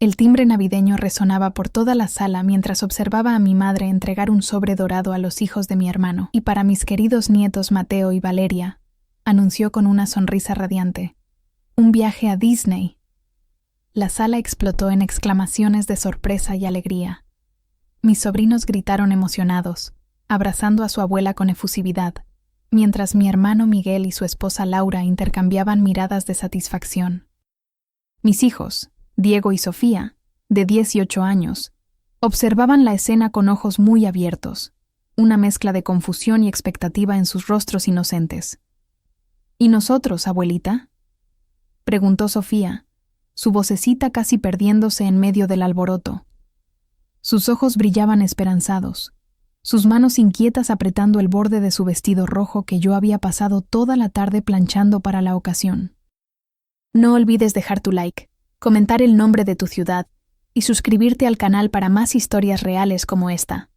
El timbre navideño resonaba por toda la sala mientras observaba a mi madre entregar un sobre dorado a los hijos de mi hermano, y para mis queridos nietos Mateo y Valeria, anunció con una sonrisa radiante: «Un viaje a Disney». La sala explotó en exclamaciones de sorpresa y alegría. Mis sobrinos gritaron emocionados, abrazando a su abuela con efusividad, mientras mi hermano Miguel y su esposa Laura intercambiaban miradas de satisfacción. Mis hijos, Diego y Sofía, de 18 años, observaban la escena con ojos muy abiertos, una mezcla de confusión y expectativa en sus rostros inocentes. «¿Y nosotros, abuelita?», preguntó Sofía, su vocecita casi perdiéndose en medio del alboroto. Sus ojos brillaban esperanzados, sus manos inquietas apretando el borde de su vestido rojo que yo había pasado toda la tarde planchando para la ocasión. No olvides dejar tu like, comentar el nombre de tu ciudad y suscribirte al canal para más historias reales como esta.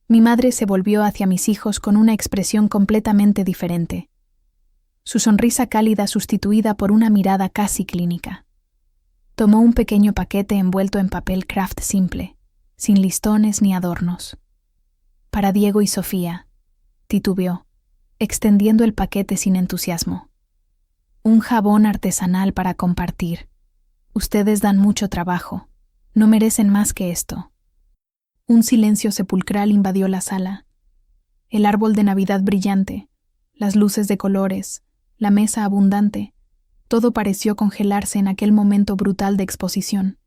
Mi madre se volvió hacia mis hijos con una expresión completamente diferente. Su sonrisa cálida sustituida por una mirada casi clínica. Tomó un pequeño paquete envuelto en papel craft simple, sin listones ni adornos. «Para Diego y Sofía», titubeó, extendiendo el paquete sin entusiasmo. «Un jabón artesanal para compartir. Ustedes dan mucho trabajo. No merecen más que esto». Un silencio sepulcral invadió la sala. El árbol de Navidad brillante, las luces de colores, la mesa abundante, todo pareció congelarse en aquel momento brutal de exposición.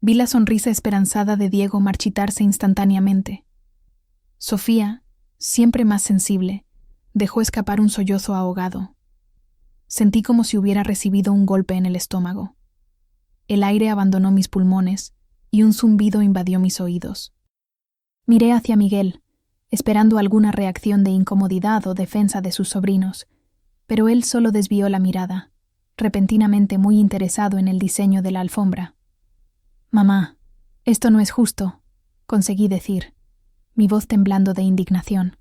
Vi la sonrisa esperanzada de Diego marchitarse instantáneamente. Sofía, siempre más sensible, dejó escapar un sollozo ahogado. Sentí como si hubiera recibido un golpe en el estómago. El aire abandonó mis pulmones y un zumbido invadió mis oídos. Miré hacia Miguel, esperando alguna reacción de incomodidad o defensa de sus sobrinos, pero él solo desvió la mirada, repentinamente muy interesado en el diseño de la alfombra. «Mamá, esto no es justo», conseguí decir, mi voz temblando de indignación.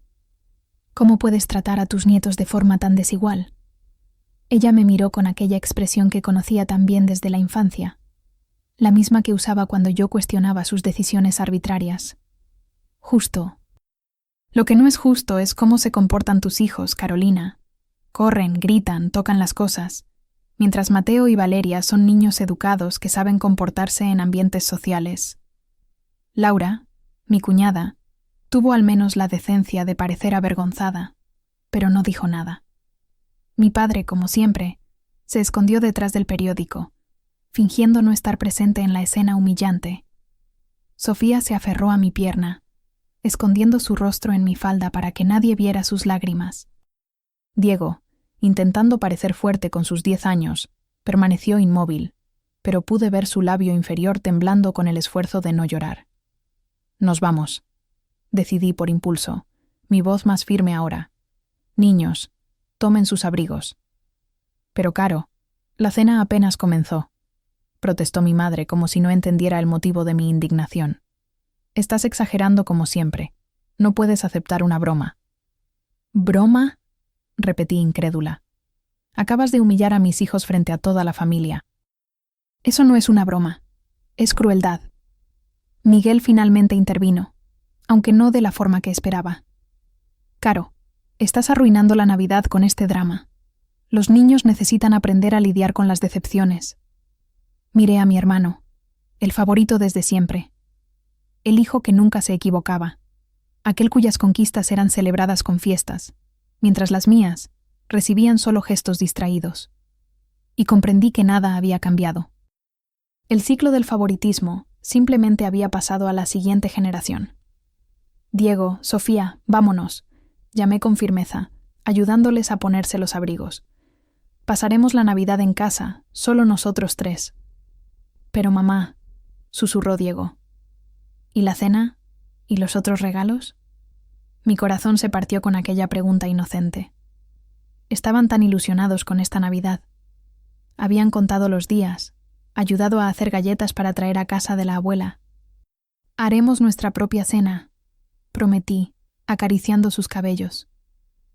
«¿Cómo puedes tratar a tus nietos de forma tan desigual?». Ella me miró con aquella expresión que conocía tan bien desde la infancia, la misma que usaba cuando yo cuestionaba sus decisiones arbitrarias. «Justo. Lo que no es justo es cómo se comportan tus hijos, Carolina. Corren, gritan, tocan las cosas, mientras Mateo y Valeria son niños educados que saben comportarse en ambientes sociales. Laura, mi cuñada, tuvo al menos la decencia de parecer avergonzada, pero no dijo nada. Mi padre, como siempre, se escondió detrás del periódico, fingiendo no estar presente en la escena humillante. Sofía se aferró a mi pierna, escondiendo su rostro en mi falda para que nadie viera sus lágrimas. Diego, intentando parecer fuerte con sus 10 años, permaneció inmóvil, pero pude ver su labio inferior temblando con el esfuerzo de no llorar. «Nos vamos», decidí por impulso, mi voz más firme ahora. «Niños, tomen sus abrigos». «Pero Caro, la cena apenas comenzó», protestó mi madre como si no entendiera el motivo de mi indignación. «Estás exagerando como siempre. No puedes aceptar una broma». «¿Broma?», repetí incrédula. «Acabas de humillar a mis hijos frente a toda la familia». «Eso no es una broma. Es crueldad». Miguel finalmente intervino, aunque no de la forma que esperaba. «Caro, estás arruinando la Navidad con este drama. Los niños necesitan aprender a lidiar con las decepciones». Miré a mi hermano, el favorito desde siempre. El hijo que nunca se equivocaba, aquel cuyas conquistas eran celebradas con fiestas, mientras las mías recibían solo gestos distraídos. Y comprendí que nada había cambiado. El ciclo del favoritismo simplemente había pasado a la siguiente generación. «Diego, Sofía, vámonos», llamé con firmeza, ayudándoles a ponerse los abrigos. «Pasaremos la Navidad en casa, solo nosotros 3». «Pero mamá», susurró Diego. «¿Y la cena? ¿Y los otros regalos?». Mi corazón se partió con aquella pregunta inocente. Estaban tan ilusionados con esta Navidad. Habían contado los días, ayudado a hacer galletas para traer a casa de la abuela. «Haremos nuestra propia cena», prometí, acariciando sus cabellos.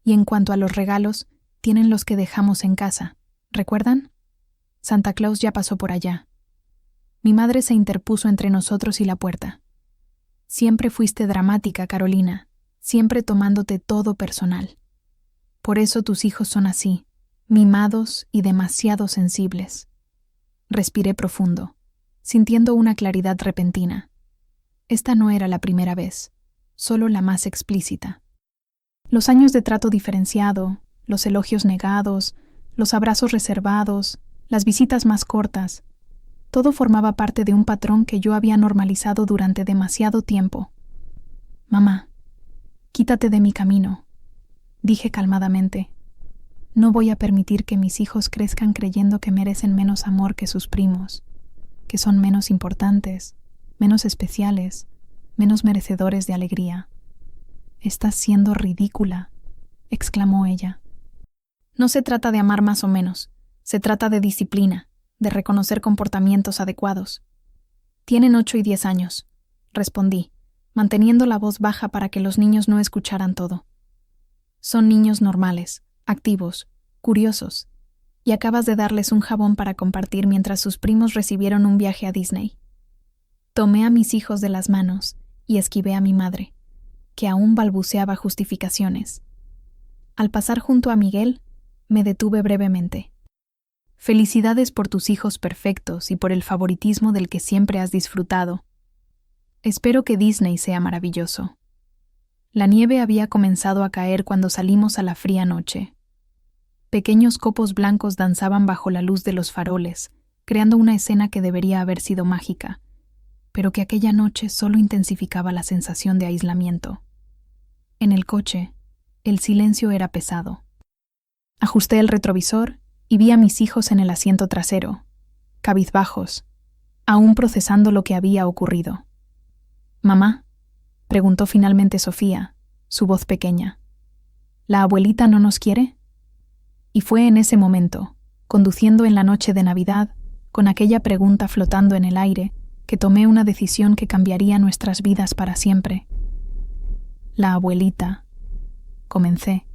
«Y en cuanto a los regalos, tienen los que dejamos en casa, ¿recuerdan? Santa Claus ya pasó por allá». Mi madre se interpuso entre nosotros y la puerta. Siempre fuiste dramática, Carolina, siempre tomándote todo personal. Por eso tus hijos son así, mimados y demasiado sensibles. Respiré profundo, sintiendo una claridad repentina. Esta no era la primera vez, solo la más explícita. Los años de trato diferenciado, los elogios negados, los abrazos reservados, las visitas más cortas, todo formaba parte de un patrón que yo había normalizado durante demasiado tiempo. Mamá, quítate de mi camino, dije calmadamente. No voy a permitir que mis hijos crezcan creyendo que merecen menos amor que sus primos, que son menos importantes, menos especiales, menos merecedores de alegría. Estás siendo ridícula, exclamó ella. No se trata de amar más o menos, se trata de disciplina, de reconocer comportamientos adecuados. Tienen 8 y 10 años, respondí, manteniendo la voz baja para que los niños no escucharan todo. Son niños normales, activos, curiosos, y acabas de darles un jabón para compartir mientras sus primos recibieron un viaje a Disney. Tomé a mis hijos de las manos y esquivé a mi madre, que aún balbuceaba justificaciones. Al pasar junto a Miguel, me detuve brevemente. Felicidades por tus hijos perfectos y por el favoritismo del que siempre has disfrutado. Espero que Disney sea maravilloso. La nieve había comenzado a caer cuando salimos a la fría noche. Pequeños copos blancos danzaban bajo la luz de los faroles, creando una escena que debería haber sido mágica, pero que aquella noche solo intensificaba la sensación de aislamiento. En el coche, el silencio era pesado. Ajusté el retrovisor y vi a mis hijos en el asiento trasero, cabizbajos, aún procesando lo que había ocurrido. «Mamá», preguntó finalmente Sofía, su voz pequeña, ¿la abuelita no nos quiere? Y fue en ese momento, conduciendo en la noche de Navidad, con aquella pregunta flotando en el aire, que tomé una decisión que cambiaría nuestras vidas para siempre. La abuelita, comencé,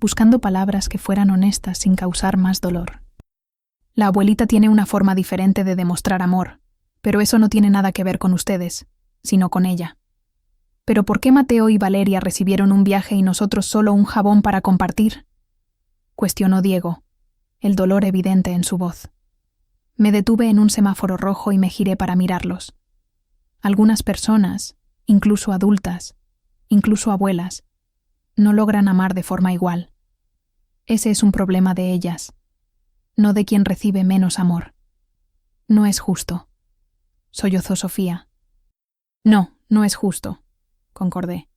buscando palabras que fueran honestas sin causar más dolor. La abuelita tiene una forma diferente de demostrar amor, pero eso no tiene nada que ver con ustedes, sino con ella. ¿Pero por qué Mateo y Valeria recibieron un viaje y nosotros solo un jabón para compartir?, cuestionó Diego, el dolor evidente en su voz. Me detuve en un semáforo rojo y me giré para mirarlos. Algunas personas, incluso adultas, incluso abuelas, no logran amar de forma igual. Ese es un problema de ellas, no de quien recibe menos amor. No es justo, sollozó Sofía. No, no es justo, concordé.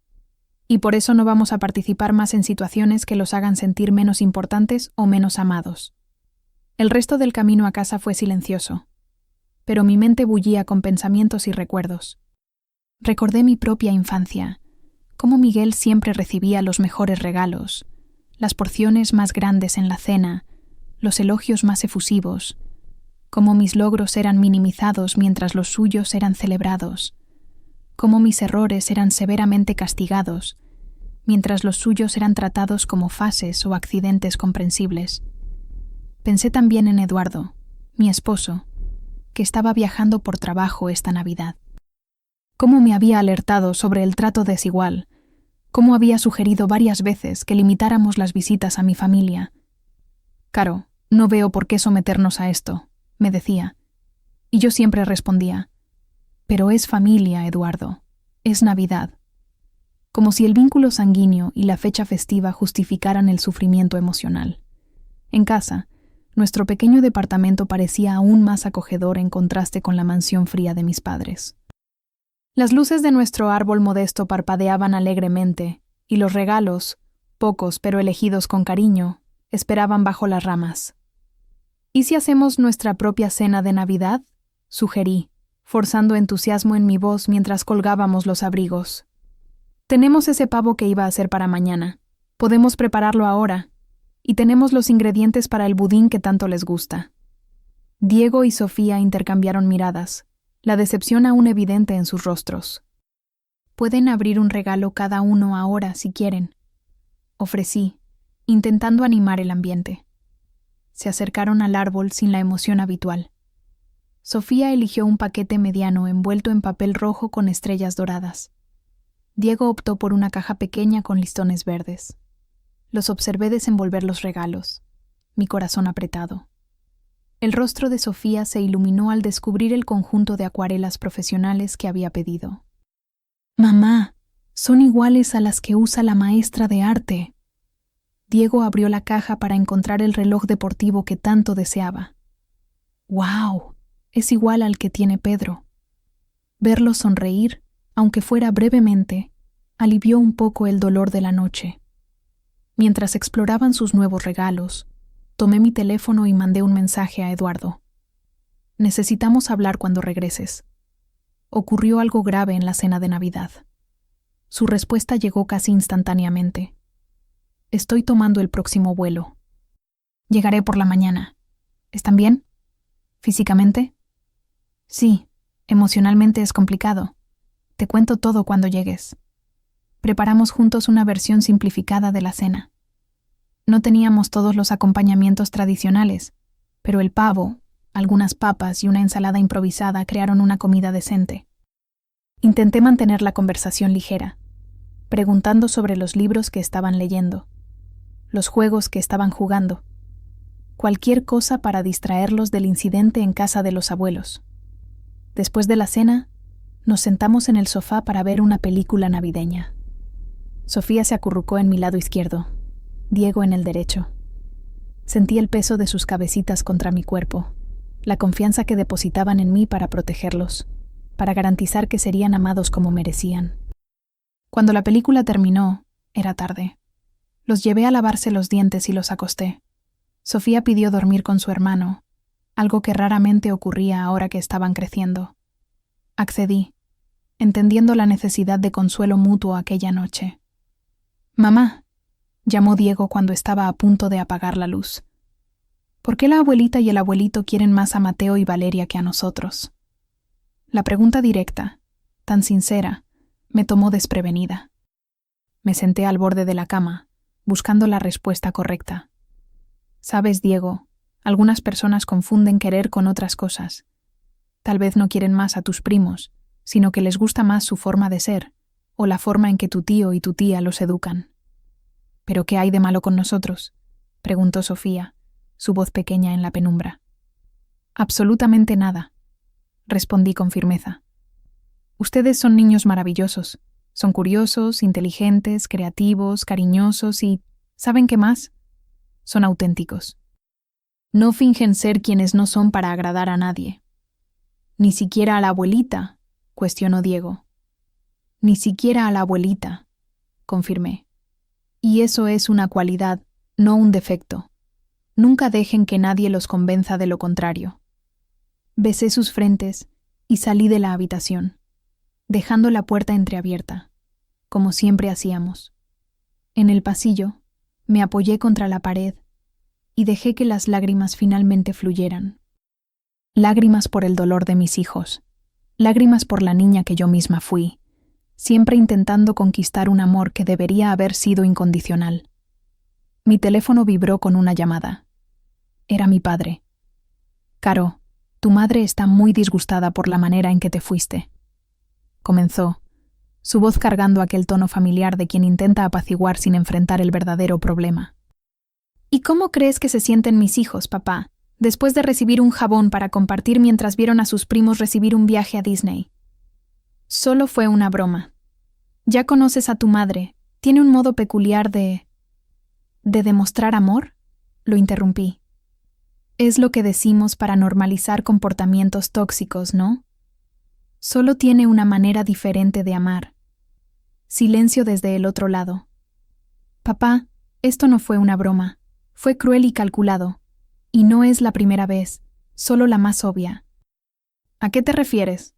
Y por eso no vamos a participar más en situaciones que los hagan sentir menos importantes o menos amados. El resto del camino a casa fue silencioso, pero mi mente bullía con pensamientos y recuerdos. Recordé mi propia infancia, cómo Miguel siempre recibía los mejores regalos, las porciones más grandes en la cena, los elogios más efusivos, cómo mis logros eran minimizados mientras los suyos eran celebrados, cómo mis errores eran severamente castigados, mientras los suyos eran tratados como fases o accidentes comprensibles. Pensé también en Eduardo, mi esposo, que estaba viajando por trabajo esta Navidad. Cómo me había alertado sobre el trato desigual, cómo había sugerido varias veces que limitáramos las visitas a mi familia. Caro, no veo por qué someternos a esto, me decía. Y yo siempre respondía, pero es familia, Eduardo, es Navidad. Como si el vínculo sanguíneo y la fecha festiva justificaran el sufrimiento emocional. En casa, nuestro pequeño departamento parecía aún más acogedor en contraste con la mansión fría de mis padres. Las luces de nuestro árbol modesto parpadeaban alegremente, y los regalos, pocos pero elegidos con cariño, esperaban bajo las ramas. ¿Y si hacemos nuestra propia cena de Navidad?, sugerí, forzando entusiasmo en mi voz mientras colgábamos los abrigos. Tenemos ese pavo que iba a ser para mañana. Podemos prepararlo ahora. Y tenemos los ingredientes para el budín que tanto les gusta. Diego y Sofía intercambiaron miradas, la decepción aún evidente en sus rostros. Pueden abrir un regalo cada uno ahora si quieren, ofrecí, intentando animar el ambiente. Se acercaron al árbol sin la emoción habitual. Sofía eligió un paquete mediano envuelto en papel rojo con estrellas doradas. Diego optó por una caja pequeña con listones verdes. Los observé desenvolver los regalos, mi corazón apretado. El rostro de Sofía se iluminó al descubrir el conjunto de acuarelas profesionales que había pedido. «Mamá, son iguales a las que usa la maestra de arte». Diego abrió la caja para encontrar el reloj deportivo que tanto deseaba. «¡Guau! Es igual al que tiene Pedro». Verlo sonreír, aunque fuera brevemente, alivió un poco el dolor de la noche. Mientras exploraban sus nuevos regalos, tomé mi teléfono y mandé un mensaje a Eduardo. «Necesitamos hablar cuando regreses». Ocurrió algo grave en la cena de Navidad. Su respuesta llegó casi instantáneamente. «Estoy tomando el próximo vuelo. Llegaré por la mañana. ¿Están bien? ¿Físicamente?» «Sí, emocionalmente es complicado. Te cuento todo cuando llegues». Preparamos juntos una versión simplificada de la cena. No teníamos todos los acompañamientos tradicionales, pero el pavo, algunas papas y una ensalada improvisada crearon una comida decente. Intenté mantener la conversación ligera, preguntando sobre los libros que estaban leyendo, los juegos que estaban jugando, cualquier cosa para distraerlos del incidente en casa de los abuelos. Después de la cena, nos sentamos en el sofá para ver una película navideña. Sofía se acurrucó en mi lado izquierdo, Diego en el derecho. Sentí el peso de sus cabecitas contra mi cuerpo, la confianza que depositaban en mí para protegerlos, para garantizar que serían amados como merecían. Cuando la película terminó, era tarde. Los llevé a lavarse los dientes y los acosté. Sofía pidió dormir con su hermano, algo que raramente ocurría ahora que estaban creciendo. Accedí, entendiendo la necesidad de consuelo mutuo aquella noche. «Mamá», llamó Diego cuando estaba a punto de apagar la luz. «¿Por qué la abuelita y el abuelito quieren más a Mateo y Valeria que a nosotros?» La pregunta directa, tan sincera, me tomó desprevenida. Me senté al borde de la cama, buscando la respuesta correcta. «Sabes, Diego, algunas personas confunden querer con otras cosas. Tal vez no quieren más a tus primos, sino que les gusta más su forma de ser, o la forma en que tu tío y tu tía los educan». «¿Pero qué hay de malo con nosotros?», preguntó Sofía, su voz pequeña en la penumbra. «Absolutamente nada», respondí con firmeza. «Ustedes son niños maravillosos. Son curiosos, inteligentes, creativos, cariñosos y... ¿saben qué más? Son auténticos. No fingen ser quienes no son para agradar a nadie». «Ni siquiera a la abuelita», cuestionó Diego. «Ni siquiera a la abuelita», confirmé. «Y eso es una cualidad, no un defecto. Nunca dejen que nadie los convenza de lo contrario». Besé sus frentes y salí de la habitación, dejando la puerta entreabierta, como siempre hacíamos. En el pasillo, me apoyé contra la pared y dejé que las lágrimas finalmente fluyeran. Lágrimas por el dolor de mis hijos, lágrimas por la niña que yo misma fui, siempre intentando conquistar un amor que debería haber sido incondicional. Mi teléfono vibró con una llamada. Era mi padre. «Caro, tu madre está muy disgustada por la manera en que te fuiste», comenzó, su voz cargando aquel tono familiar de quien intenta apaciguar sin enfrentar el verdadero problema. «¿Y cómo crees que se sienten mis hijos, papá, después de recibir un jabón para compartir mientras vieron a sus primos recibir un viaje a Disney?» «Solo fue una broma. Ya conoces a tu madre. Tiene un modo peculiar de demostrar amor», lo interrumpí. «Es lo que decimos para normalizar comportamientos tóxicos, ¿no? Solo tiene una manera diferente de amar». Silencio desde el otro lado. «Papá, esto no fue una broma. Fue cruel y calculado. Y no es la primera vez, solo la más obvia». «¿A qué te refieres?»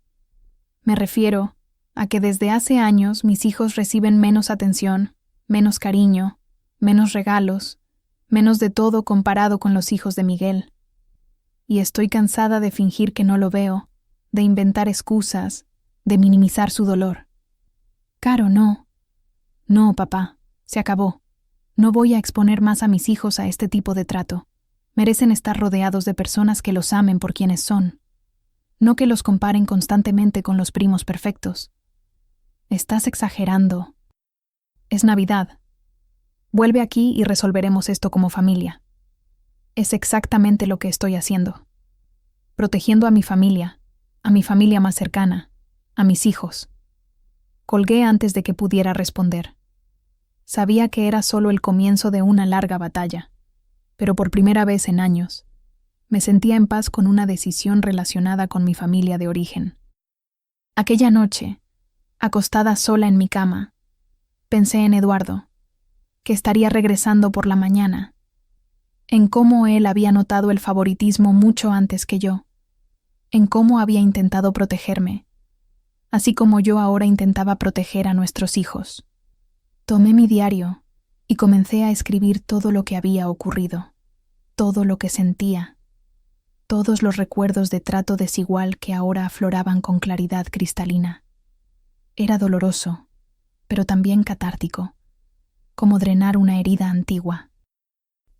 «Me refiero a que desde hace años mis hijos reciben menos atención, menos cariño, menos regalos, menos de todo comparado con los hijos de Miguel. Y estoy cansada de fingir que no lo veo, de inventar excusas, de minimizar su dolor». «Caro, no. No, papá, se acabó. No voy a exponer más a mis hijos a este tipo de trato. Merecen estar rodeados de personas que los amen por quienes son». No que los comparen constantemente con los primos perfectos. Estás exagerando. Es Navidad. Vuelve aquí y resolveremos esto como familia. Es exactamente lo que estoy haciendo. Protegiendo a mi familia más cercana, a mis hijos. Colgué antes de que pudiera responder. Sabía que era solo el comienzo de una larga batalla, pero por primera vez en años, me sentía en paz con una decisión relacionada con mi familia de origen. Aquella noche, acostada sola en mi cama, pensé en Eduardo, que estaría regresando por la mañana, en cómo él había notado el favoritismo mucho antes que yo, en cómo había intentado protegerme, así como yo ahora intentaba proteger a nuestros hijos. Tomé mi diario y comencé a escribir todo lo que había ocurrido, todo lo que sentía, todos los recuerdos de trato desigual que ahora afloraban con claridad cristalina. Era doloroso, pero también catártico, como drenar una herida antigua.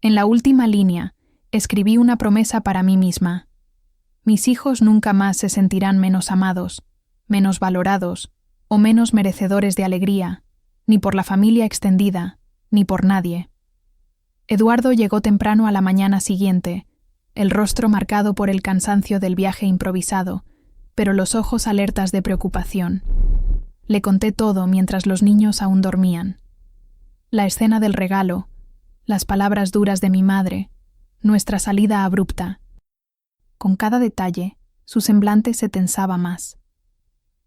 En la última línea, escribí una promesa para mí misma. Mis hijos nunca más se sentirán menos amados, menos valorados o menos merecedores de alegría, ni por la familia extendida, ni por nadie. Eduardo llegó temprano a la mañana siguiente, el rostro marcado por el cansancio del viaje improvisado, pero los ojos alertas de preocupación. Le conté todo mientras los niños aún dormían. La escena del regalo, las palabras duras de mi madre, nuestra salida abrupta. Con cada detalle, su semblante se tensaba más.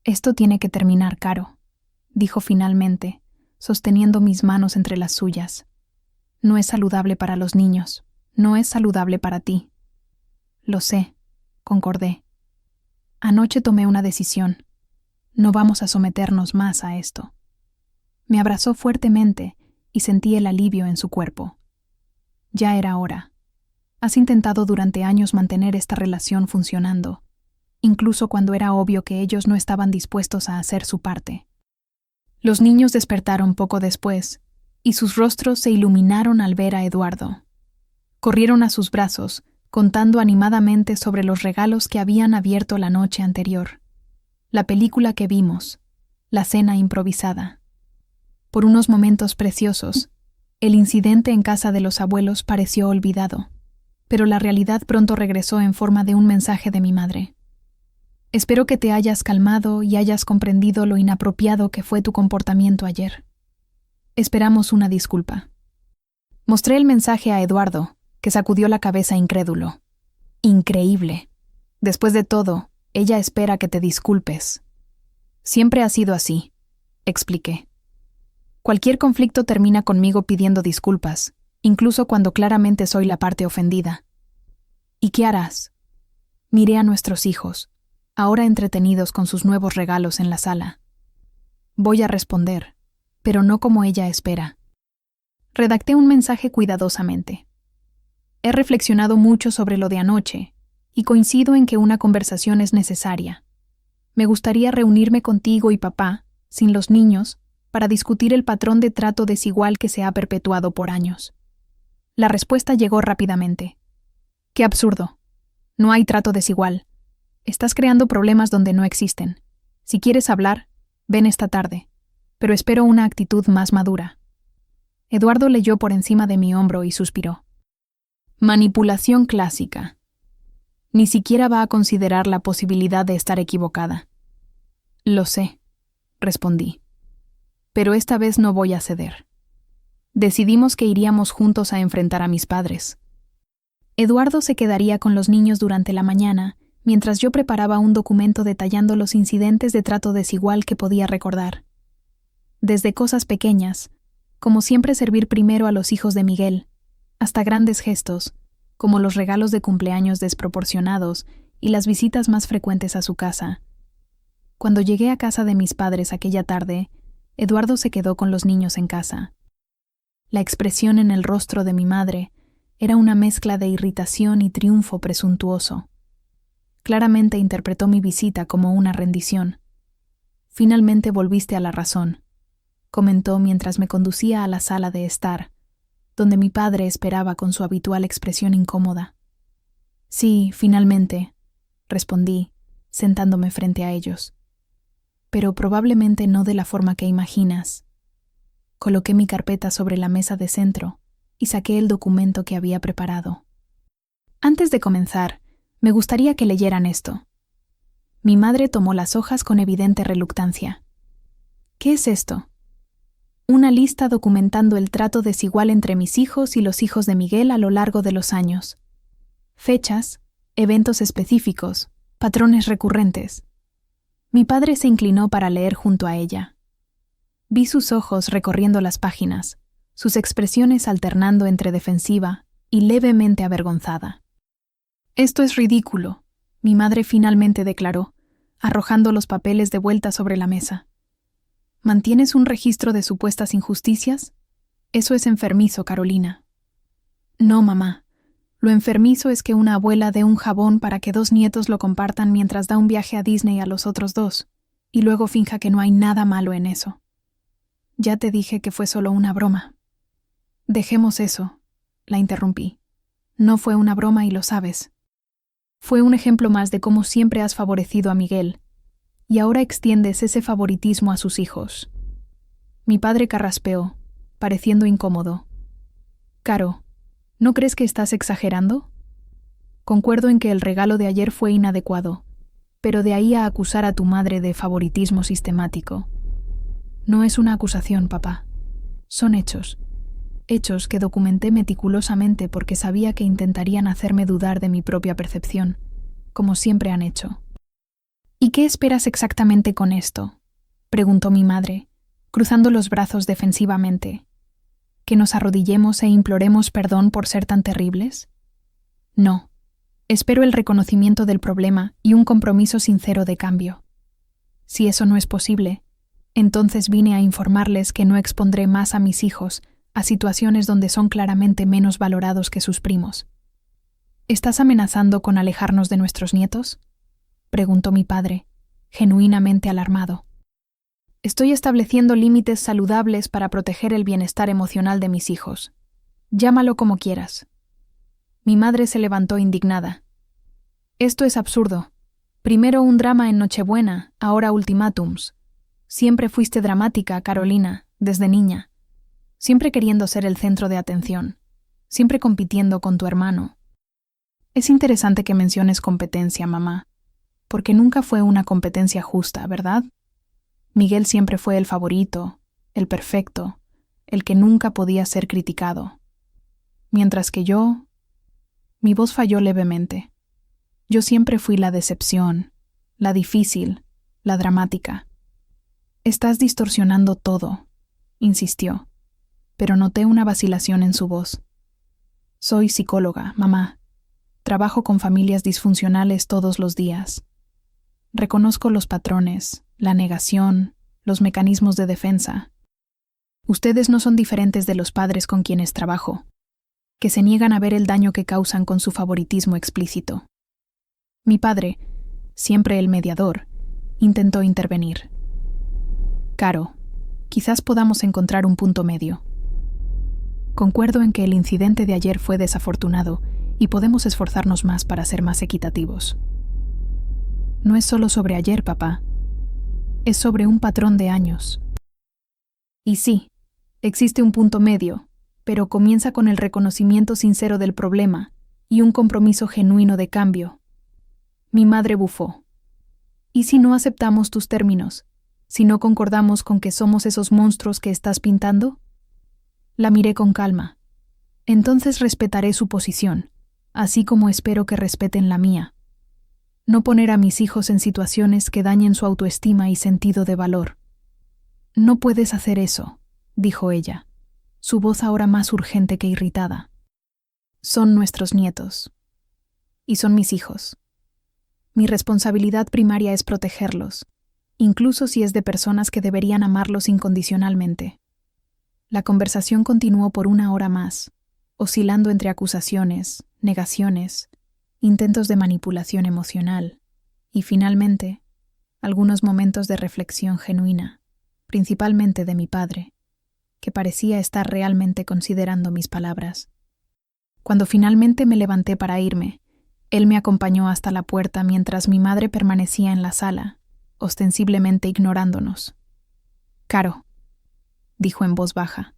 «Esto tiene que terminar, Caro», dijo finalmente, sosteniendo mis manos entre las suyas. «No es saludable para los niños, no es saludable para ti». «Lo sé», concordé. «Anoche tomé una decisión. No vamos a someternos más a esto». Me abrazó fuertemente y sentí el alivio en su cuerpo. Ya era hora. Has intentado durante años mantener esta relación funcionando, incluso cuando era obvio que ellos no estaban dispuestos a hacer su parte. Los niños despertaron poco después, y sus rostros se iluminaron al ver a Eduardo. Corrieron a sus brazos, contando animadamente sobre los regalos que habían abierto la noche anterior, la película que vimos, la cena improvisada. Por unos momentos preciosos, el incidente en casa de los abuelos pareció olvidado, pero la realidad pronto regresó en forma de un mensaje de mi madre. «Espero que te hayas calmado y hayas comprendido lo inapropiado que fue tu comportamiento ayer. Esperamos una disculpa». Mostré el mensaje a Eduardo, que sacudió la cabeza incrédulo. «Increíble. Después de todo, ella espera que te disculpes». «Siempre ha sido así», expliqué. «Cualquier conflicto termina conmigo pidiendo disculpas, incluso cuando claramente soy la parte ofendida». «¿Y qué harás?» Miré a nuestros hijos, ahora entretenidos con sus nuevos regalos en la sala. «Voy a responder, pero no como ella espera». Redacté un mensaje cuidadosamente. «He reflexionado mucho sobre lo de anoche, y coincido en que una conversación es necesaria. Me gustaría reunirme contigo y papá, sin los niños, para discutir el patrón de trato desigual que se ha perpetuado por años». La respuesta llegó rápidamente. «Qué absurdo. No hay trato desigual. Estás creando problemas donde no existen. Si quieres hablar, ven esta tarde, pero espero una actitud más madura». Eduardo leyó por encima de mi hombro y suspiró. «Manipulación clásica. Ni siquiera va a considerar la posibilidad de estar equivocada». «Lo sé», respondí. «Pero esta vez no voy a ceder». Decidimos que iríamos juntos a enfrentar a mis padres. Eduardo se quedaría con los niños durante la mañana, mientras yo preparaba un documento detallando los incidentes de trato desigual que podía recordar. Desde cosas pequeñas, como siempre servir primero a los hijos de Miguel, hasta grandes gestos, como los regalos de cumpleaños desproporcionados y las visitas más frecuentes a su casa. Cuando llegué a casa de mis padres aquella tarde, Eduardo se quedó con los niños en casa. La expresión en el rostro de mi madre era una mezcla de irritación y triunfo presuntuoso. Claramente interpretó mi visita como una rendición. «Finalmente volviste a la razón», comentó mientras me conducía a la sala de estar, donde mi padre esperaba con su habitual expresión incómoda. «Sí, finalmente», respondí, sentándome frente a ellos. Pero probablemente no de la forma que imaginas. Coloqué mi carpeta sobre la mesa de centro y saqué el documento que había preparado. Antes de comenzar, me gustaría que leyeran esto. Mi madre tomó las hojas con evidente reluctancia. ¿Qué es esto? Una lista documentando el trato desigual entre mis hijos y los hijos de Miguel a lo largo de los años. Fechas, eventos específicos, patrones recurrentes. Mi padre se inclinó para leer junto a ella. Vi sus ojos recorriendo las páginas, sus expresiones alternando entre defensiva y levemente avergonzada. «Esto es ridículo», mi madre finalmente declaró, arrojando los papeles de vuelta sobre la mesa. ¿Mantienes un registro de supuestas injusticias? Eso es enfermizo, Carolina. No, mamá. Lo enfermizo es que una abuela dé un jabón para que 2 nietos lo compartan mientras da un viaje a Disney a los otros 2, y luego finja que no hay nada malo en eso. Ya te dije que fue solo una broma. Dejemos eso, la interrumpí. No fue una broma y lo sabes. Fue un ejemplo más de cómo siempre has favorecido a Miguel, y ahora extiendes ese favoritismo a sus hijos. Mi padre carraspeó, pareciendo incómodo. Caro, ¿no crees que estás exagerando? Concuerdo en que el regalo de ayer fue inadecuado, pero de ahí a acusar a tu madre de favoritismo sistemático. No es una acusación, papá. Son hechos. Hechos que documenté meticulosamente porque sabía que intentarían hacerme dudar de mi propia percepción, como siempre han hecho. ¿Y qué esperas exactamente con esto?, preguntó mi madre, cruzando los brazos defensivamente. ¿Que nos arrodillemos e imploremos perdón por ser tan terribles? No. Espero el reconocimiento del problema y un compromiso sincero de cambio. Si eso no es posible, entonces vine a informarles que no expondré más a mis hijos a situaciones donde son claramente menos valorados que sus primos. ¿Estás amenazando con alejarnos de nuestros nietos?, preguntó mi padre, genuinamente alarmado. Estoy estableciendo límites saludables para proteger el bienestar emocional de mis hijos. Llámalo como quieras. Mi madre se levantó indignada. Esto es absurdo. Primero un drama en Nochebuena, ahora ultimátums. Siempre fuiste dramática, Carolina, desde niña. Siempre queriendo ser el centro de atención. Siempre compitiendo con tu hermano. Es interesante que menciones competencia, mamá, porque nunca fue una competencia justa, ¿verdad? Miguel siempre fue el favorito, el perfecto, el que nunca podía ser criticado. Mientras que yo... Mi voz falló levemente. Yo siempre fui la decepción, la difícil, la dramática. Estás distorsionando todo, insistió, pero noté una vacilación en su voz. Soy psicóloga, mamá. Trabajo con familias disfuncionales todos los días. Reconozco los patrones, la negación, los mecanismos de defensa. Ustedes no son diferentes de los padres con quienes trabajo, que se niegan a ver el daño que causan con su favoritismo explícito. Mi padre, siempre el mediador, intentó intervenir. Caro, quizás podamos encontrar un punto medio. Concuerdo en que el incidente de ayer fue desafortunado y podemos esforzarnos más para ser más equitativos. No es solo sobre ayer, papá. Es sobre un patrón de años. Y sí, existe un punto medio, pero comienza con el reconocimiento sincero del problema y un compromiso genuino de cambio. Mi madre bufó. ¿Y si no aceptamos tus términos? ¿Si no concordamos con que somos esos monstruos que estás pintando? La miré con calma. Entonces respetaré su posición, así como espero que respeten la mía. No poner a mis hijos en situaciones que dañen su autoestima y sentido de valor. No puedes hacer eso, dijo ella, su voz ahora más urgente que irritada. Son nuestros nietos. Y son mis hijos. Mi responsabilidad primaria es protegerlos, incluso si es de personas que deberían amarlos incondicionalmente. La conversación continuó por 1 hora más, oscilando entre acusaciones, negaciones, intentos de manipulación emocional y, finalmente, algunos momentos de reflexión genuina, principalmente de mi padre, que parecía estar realmente considerando mis palabras. Cuando finalmente me levanté para irme, Él me acompañó hasta la puerta mientras mi madre permanecía en la sala, ostensiblemente ignorándonos. «Caro», dijo en voz baja,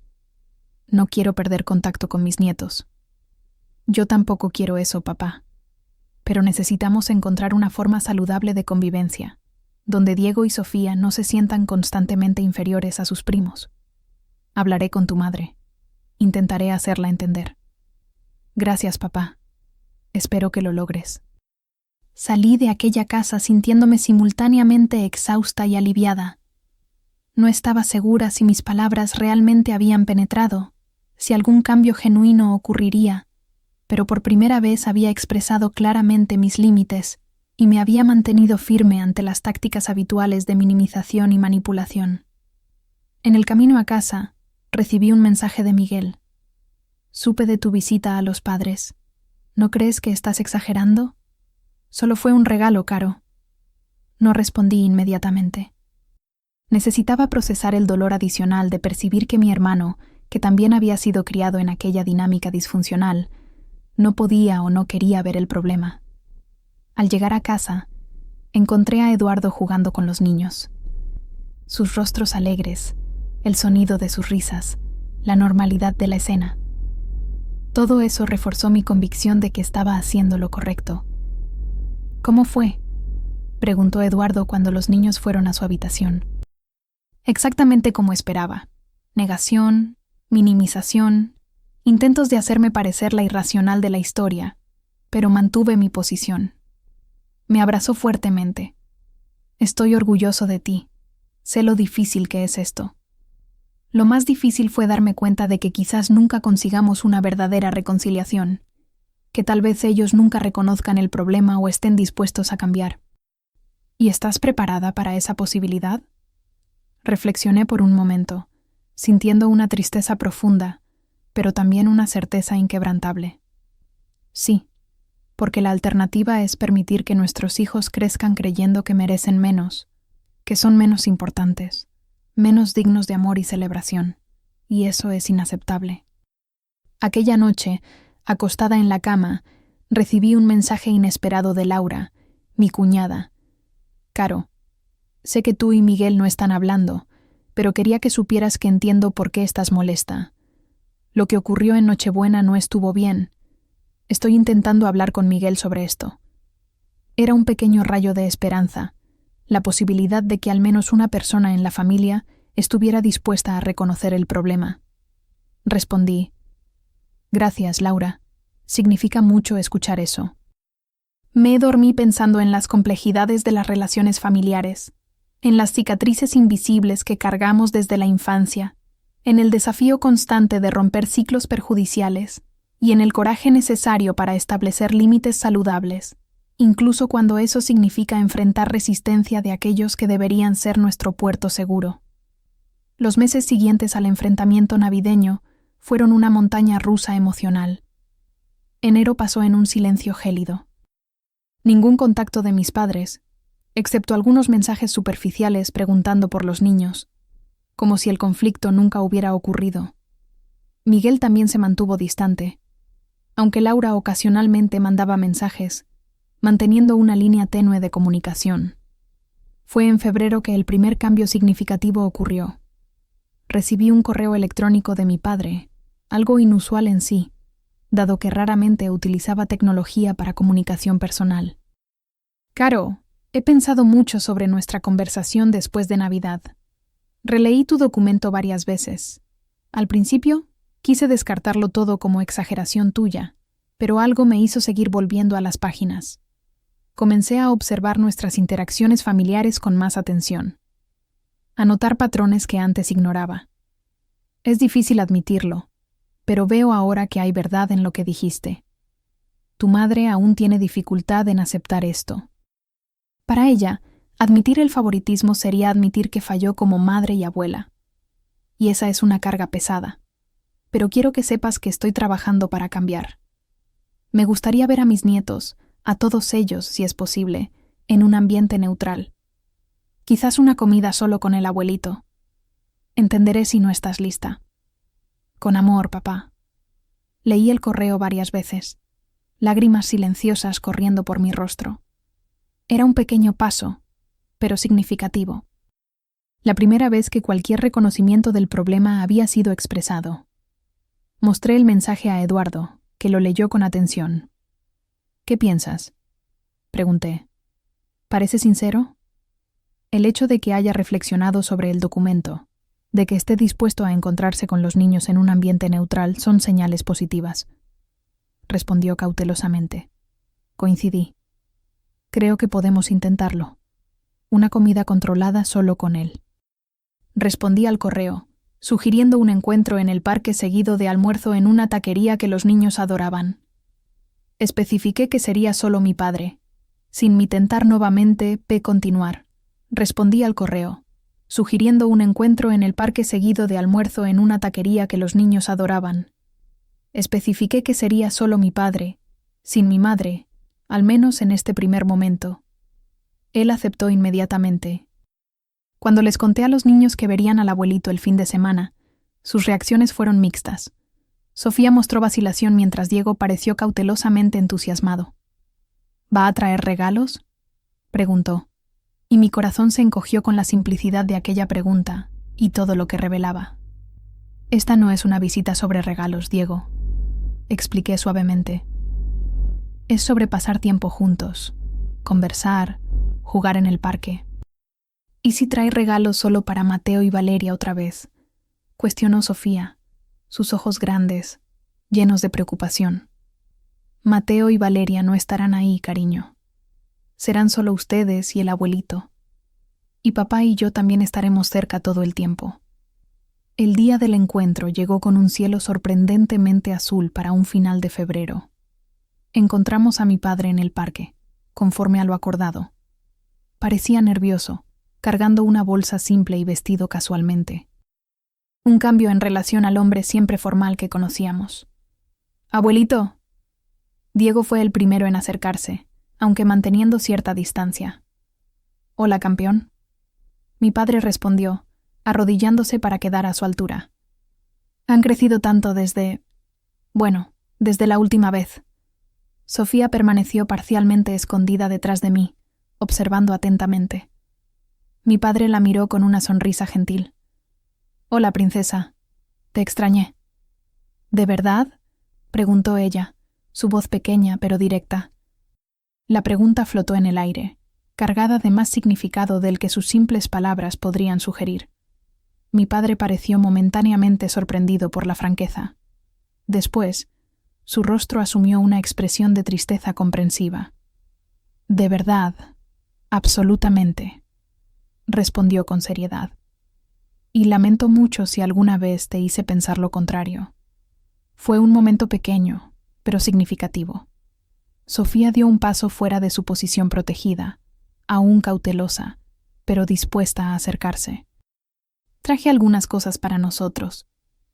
«no quiero perder contacto con mis nietos». «Yo tampoco quiero eso, papá. Pero necesitamos encontrar una forma saludable de convivencia, donde Diego y Sofía no se sientan constantemente inferiores a sus primos. Hablaré con tu madre. Intentaré hacerla entender». «Gracias, papá. Espero que lo logres». Salí de aquella casa sintiéndome simultáneamente exhausta y aliviada. No estaba segura si mis palabras realmente habían penetrado, si algún cambio genuino ocurriría, pero por primera vez había expresado claramente mis límites y me había mantenido firme ante las tácticas habituales de minimización y manipulación. En el camino a casa, recibí un mensaje de Miguel. «Supe de tu visita a los padres. ¿No crees que estás exagerando? Solo fue un regalo, Caro». No respondí inmediatamente. Necesitaba procesar el dolor adicional de percibir que mi hermano, que también había sido criado en aquella dinámica disfuncional, no podía o no quería ver el problema. Al llegar a casa, encontré a Eduardo jugando con los niños. Sus rostros alegres, el sonido de sus risas, la normalidad de la escena. Todo eso reforzó mi convicción de que estaba haciendo lo correcto. «¿Cómo fue?», preguntó Eduardo cuando los niños fueron a su habitación. Exactamente como esperaba. Negación, minimización, intentos de hacerme parecer la irracional de la historia, pero mantuve mi posición. Me abrazó fuertemente. «Estoy orgulloso de ti. Sé lo difícil que es esto». Lo más difícil fue darme cuenta de que quizás nunca consigamos una verdadera reconciliación, que tal vez ellos nunca reconozcan el problema o estén dispuestos a cambiar. «¿Y estás preparada para esa posibilidad?». Reflexioné por un momento, sintiendo una tristeza profunda, pero también una certeza inquebrantable. Sí, porque la alternativa es permitir que nuestros hijos crezcan creyendo que merecen menos, que son menos importantes, menos dignos de amor y celebración, y eso es inaceptable. Aquella noche, acostada en la cama, recibí un mensaje inesperado de Laura, mi cuñada. «Caro, sé que tú y Miguel no están hablando, pero quería que supieras que entiendo por qué estás molesta. Lo que ocurrió en Nochebuena no estuvo bien. Estoy intentando hablar con Miguel sobre esto». Era un pequeño rayo de esperanza, la posibilidad de que al menos una persona en la familia estuviera dispuesta a reconocer el problema. Respondí: «Gracias, Laura. Significa mucho escuchar eso». Me dormí pensando en las complejidades de las relaciones familiares, en las cicatrices invisibles que cargamos desde la infancia, en el desafío constante de romper ciclos perjudiciales y en el coraje necesario para establecer límites saludables, incluso cuando eso significa enfrentar resistencia de aquellos que deberían ser nuestro puerto seguro. Los meses siguientes al enfrentamiento navideño fueron una montaña rusa emocional. Enero pasó en un silencio gélido. Ningún contacto de mis padres, excepto algunos mensajes superficiales preguntando por los niños, como si el conflicto nunca hubiera ocurrido. Miguel también se mantuvo distante, aunque Laura ocasionalmente mandaba mensajes, manteniendo una línea tenue de comunicación. Fue en febrero que el primer cambio significativo ocurrió. Recibí un correo electrónico de mi padre, algo inusual en sí, dado que raramente utilizaba tecnología para comunicación personal. «Caro, he pensado mucho sobre nuestra conversación después de Navidad. Releí tu documento varias veces. Al principio, quise descartarlo todo como exageración tuya, pero algo me hizo seguir volviendo a las páginas. Comencé a observar nuestras interacciones familiares con más atención, a notar patrones que antes ignoraba. Es difícil admitirlo, pero veo ahora que hay verdad en lo que dijiste. Tu madre aún tiene dificultad en aceptar esto. Para ella, admitir el favoritismo sería admitir que falló como madre y abuela. Y esa es una carga pesada. Pero quiero que sepas que estoy trabajando para cambiar. Me gustaría ver a mis nietos, a todos ellos, si es posible, en un ambiente neutral. Quizás una comida solo con el abuelito. Entenderé si no estás lista. Con amor, papá». Leí el correo varias veces. lágrimas silenciosas corriendo por mi rostro. Era un pequeño paso, pero significativo. La primera vez que cualquier reconocimiento del problema había sido expresado. Mostré el mensaje a Eduardo, que lo leyó con atención. «¿Qué piensas?», pregunté. «¿Parece sincero?». El hecho de que haya reflexionado sobre el documento, de que esté dispuesto a encontrarse con los niños en un ambiente neutral, son señales positivas. Respondió cautelosamente. Coincidí. Creo que podemos intentarlo. Una comida controlada solo con él. Respondí al correo, sugiriendo un encuentro en el parque seguido de almuerzo en una taquería que los niños adoraban. Especifiqué que sería solo mi padre. Sin mi tentar nuevamente, continuar. Respondí al correo, sugiriendo un encuentro en el parque seguido de almuerzo en una taquería que los niños adoraban. Especifiqué que sería solo mi padre, sin mi madre, al menos en este primer momento. Él aceptó inmediatamente. Cuando les conté a los niños que verían al abuelito el fin de semana, sus reacciones fueron mixtas. Sofía mostró vacilación mientras Diego pareció cautelosamente entusiasmado. ¿Va a traer regalos?, preguntó, y mi corazón se encogió con la simplicidad de aquella pregunta y todo lo que revelaba. Esta no es una visita sobre regalos, Diego, expliqué suavemente. Es sobre pasar tiempo juntos, conversar, jugar en el parque. ¿Y si trae regalos solo para Mateo y Valeria otra vez?, cuestionó Sofía, sus ojos grandes, llenos de preocupación. Mateo y Valeria no estarán ahí, cariño. Serán solo ustedes y el abuelito. Y papá y yo también estaremos cerca todo el tiempo. El día del encuentro llegó con un cielo sorprendentemente azul para un final de febrero. Encontramos a mi padre en el parque, conforme a lo acordado. Parecía nervioso, cargando una bolsa simple y vestido casualmente. Un cambio en relación al hombre siempre formal que conocíamos. «Abuelito». Diego fue el primero en acercarse, aunque manteniendo cierta distancia. «Hola, campeón». Mi padre respondió, arrodillándose para quedar a su altura. «Han crecido tanto desde la última vez». Sofía permaneció parcialmente escondida detrás de mí, observando atentamente. Mi padre la miró con una sonrisa gentil. «Hola, princesa. Te extrañé». «¿De verdad?», preguntó ella, su voz pequeña pero directa. La pregunta flotó en el aire, cargada de más significado del que sus simples palabras podrían sugerir. Mi padre pareció momentáneamente sorprendido por la franqueza. Después, su rostro asumió una expresión de tristeza comprensiva. «De verdad, absolutamente», respondió con seriedad. «Y lamento mucho si alguna vez te hice pensar lo contrario. Fue un momento pequeño, pero significativo». Sofía dio un paso fuera de su posición protegida, aún cautelosa, pero dispuesta a acercarse. «Traje algunas cosas para nosotros»,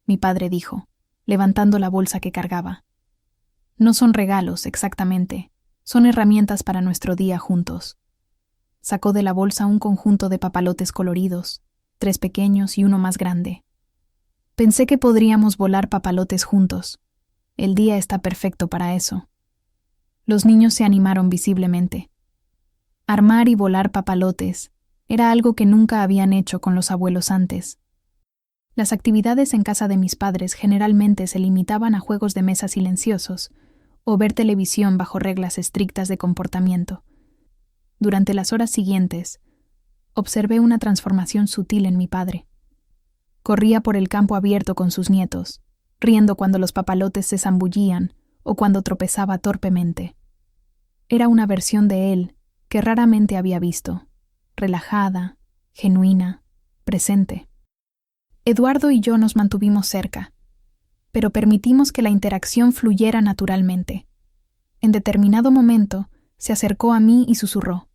mi padre dijo, levantando la bolsa que cargaba. «No son regalos, exactamente, son herramientas para nuestro día juntos». Sacó de la bolsa un conjunto de papalotes coloridos, 3 pequeños y uno más grande. «Pensé que podríamos volar papalotes juntos. El día está perfecto para eso». Los niños se animaron visiblemente. Armar y volar papalotes era algo que nunca habían hecho con los abuelos antes. Las actividades en casa de mis padres generalmente se limitaban a juegos de mesa silenciosos o ver televisión bajo reglas estrictas de comportamiento. Durante las horas siguientes, observé una transformación sutil en mi padre. Corría por el campo abierto con sus nietos, riendo cuando los papalotes se zambullían o cuando tropezaba torpemente. Era una versión de él que raramente había visto, relajada, genuina, presente. Eduardo y yo nos mantuvimos cerca, pero permitimos que la interacción fluyera naturalmente. En determinado momento, se acercó a mí y susurró: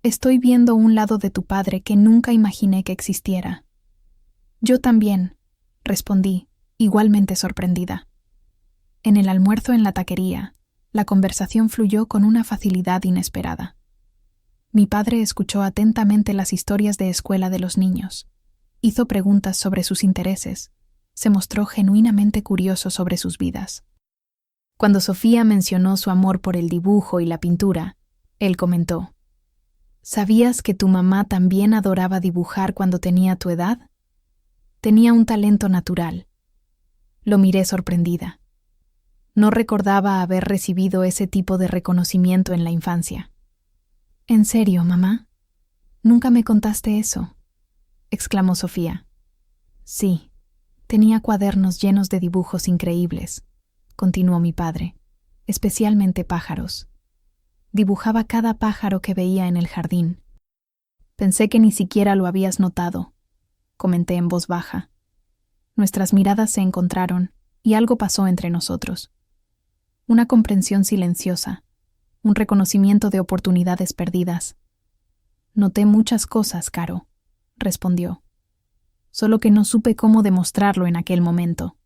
«Estoy viendo un lado de tu padre que nunca imaginé que existiera». «Yo también», respondí, igualmente sorprendida. En el almuerzo en la taquería, la conversación fluyó con una facilidad inesperada. Mi padre escuchó atentamente las historias de escuela de los niños, hizo preguntas sobre sus intereses, se mostró genuinamente curioso sobre sus vidas. Cuando Sofía mencionó su amor por el dibujo y la pintura, él comentó: ¿Sabías que tu mamá también adoraba dibujar cuando tenía tu edad? Tenía un talento natural. Lo miré sorprendida. No recordaba haber recibido ese tipo de reconocimiento en la infancia. ¿En serio, mamá? ¿Nunca me contaste eso?, exclamó Sofía. Sí, tenía cuadernos llenos de dibujos increíbles, continuó mi padre, especialmente pájaros. Dibujaba cada pájaro que veía en el jardín. Pensé que ni siquiera lo habías notado, comenté en voz baja. Nuestras miradas se encontraron y algo pasó entre nosotros. Una comprensión silenciosa, un reconocimiento de oportunidades perdidas. Noté muchas cosas, Caro, respondió. Solo que no supe cómo demostrarlo en aquel momento.